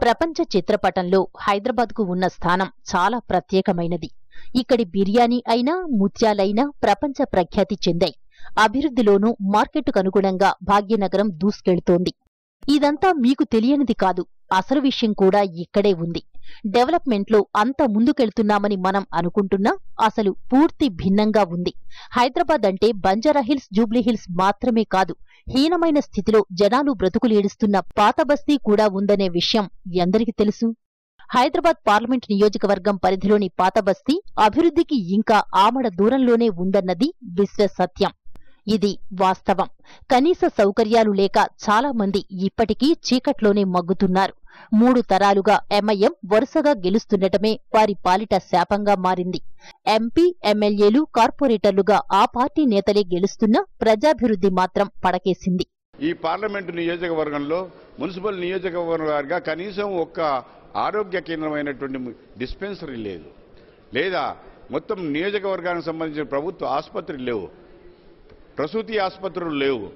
ప్రపంచ చిత్రపటంలో హైదరాబాద్కు ఉన్న స్థానం చాలా ప్రత్యేకమైనది. ఇక్కడి బిర్యానీ అయినా ముత్యాలైనా ప్రపంచ ప్రఖ్యాతి చెందాయి. అభివృద్ధిలోనూ మార్కెట్కు అనుగుణంగా భాగ్యనగరం దూసుకెళ్తోంది. ఇదంతా మీకు తెలియనిది కాదు. అసలు విషయం కూడా ఇక్కడే ఉంది. డెవలప్మెంట్లో అంత ముందుకెళ్తున్నామని మనం అనుకుంటున్నా అసలు పూర్తి భిన్నంగా ఉంది. హైదరాబాద్ అంటే బంజారాహిల్స్, జూబ్లీహిల్స్ మాత్రమే కాదు, హీనమైన స్థితిలో జనాలు బ్రతుకులేడుస్తున్న పాతబస్తీ కూడా ఉందనే విషయం ఎందరికి తెలుసు? హైదరాబాద్ పార్లమెంట్ నియోజకవర్గం పరిధిలోని పాతబస్తీ అభివృద్ధికి ఇంకా ఆమడ దూరంలోనే ఉందన్నది విశ్వసత్యం. ఇది వాస్తవం. కనీస సౌకర్యాలు లేక చాలా మంది ఇప్పటికీ చీకట్లోనే మగ్గుతున్నారు. 3 తరాలుగా ఎంఐఎం వరుసగా గెలుస్తుండటమే వారి పాలిట శాపంగా మారింది. ఎంపీ, ఎమ్మెల్యేలు, కార్పొరేటర్లుగా ఆ పార్టీ నేతలే గెలుస్తున్నా ప్రజాభివృద్ధి మాత్రం పడకేసింది. ఈ పార్లమెంటు నియోజకవర్గంలో మున్సిపల్ నియోజకవర్గంగా కనీసం ఒక్క ఆరోగ్య కేంద్రమైనటువంటి డిస్పెన్సరీ లేదు, లేదా మొత్తం నియోజకవర్గానికి సంబంధించిన ప్రభుత్వ ఆసుపత్రులు లేవు, ప్రసూతి ఆసుపత్రులు లేవు.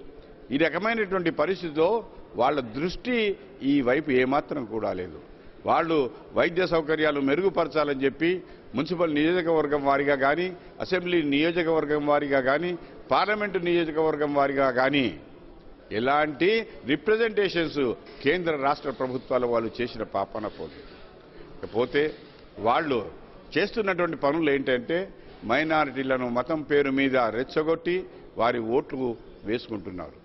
ఈ రకమైనటువంటి పరిస్థితిలో వాళ్ళ దృష్టి ఈ వైపు ఏమాత్రం కూడా లేదు. వాళ్ళు వైద్య సౌకర్యాలు మెరుగుపరచాలని చెప్పి మున్సిపల్ నియోజకవర్గం వారిగా కానీ, అసెంబ్లీ నియోజకవర్గం వారిగా కానీ, పార్లమెంటు నియోజకవర్గం వారిగా కానీ ఎలాంటి రిప్రజెంటేషన్స్ కేంద్ర రాష్ట్ర ప్రభుత్వాలు వాళ్ళు చేసిన పాపన పోతే వాళ్ళు చేస్తున్నటువంటి పనులు ఏంటంటే మైనారిటీలను మతం పేరు మీద రెచ్చగొట్టి వారి ఓట్లు వేసుకుంటున్నారు.